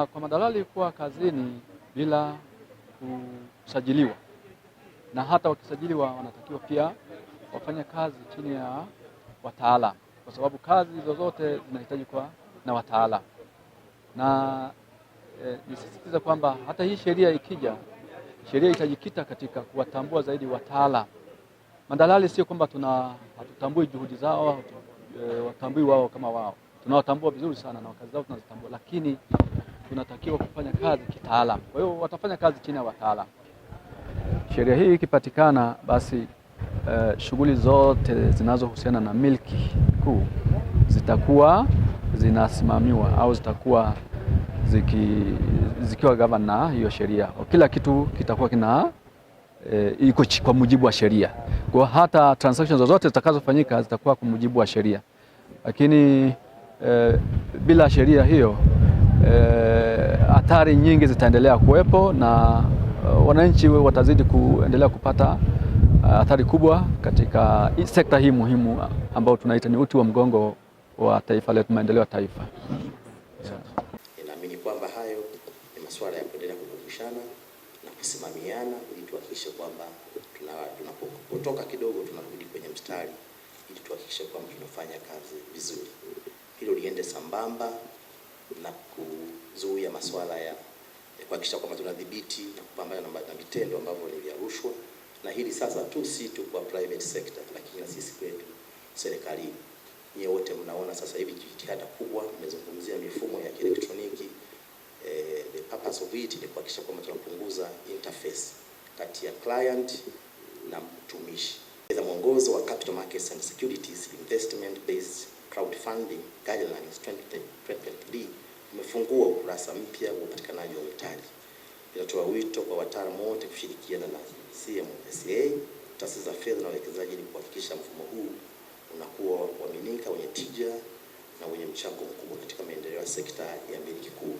Kwa madalali kuwa kazini bila kusajiliwa, na hata wakisajiliwa wanatakiwa pia wafanye kazi chini ya wataalamu, kwa sababu kazi zozote zinahitaji kuwa na wataalamu. Na nisisitiza kwamba hata hii sheria ikija, sheria itajikita katika kuwatambua zaidi wataalamu. Madalali sio kwamba hatutambui juhudi zao, watambui wao kama wao. Tunawatambua vizuri sana na kazi zao tunazitambua, lakini tunatakiwa kufanya kazi kitaalamu. Kwa hiyo watafanya kazi chini ya wataalamu. Sheria hii ikipatikana, basi shughuli zote zinazohusiana na milki kuu zitakuwa zinasimamiwa au zitakuwa zikiwa govern na hiyo sheria. Kila kitu kitakuwa iko kwa mujibu wa sheria. Kwa hata transactions zozote zitakazofanyika zitakuwa kwa mujibu wa sheria. Lakini bila sheria hiyo hatari nyingi zitaendelea kuwepo na wananchi watazidi kuendelea kupata athari kubwa katika sekta hii muhimu ambayo tunaita ni uti wa mgongo wa taifa letu, maendeleo ya taifa. Ninaamini kwamba hayo ni masuala ya kuendelea kukumbushana na kusimamiana ili tuhakikishe kwamba tunapotoka kidogo tunarudi kwenye mstari ili tuhakikishe kwamba tunafanya kazi vizuri. Hilo liende sambamba na kuzuia masuala ya kuhakikisha kwamba tunadhibiti na kupambana na vitendo ambavyo ni vya rushwa. Na hili sasa si tu kwa private sector, lakini na sisi kwetu serikalini. Nyie wote mnaona sasa hivi jitihada kubwa, mmezungumzia mifumo ya kielektroniki. The purpose of it ni kuhakikisha kwamba tunapunguza interface kati ya client na mtumishi. The mwongozo wa Capital Markets and Securities Investment Based Crowdfunding Guidelines 2023 umefungua ukurasa mpya wa upatikanaji wa mitaji. Inatoa wito kwa wataalamu wote kushirikiana na CMSA, taasisi za fedha na wawekezaji ili kuhakikisha mfumo huu unakuwa kuaminika, wenye tija na wenye mchango mkubwa katika maendeleo ya sekta ya miliki kuu.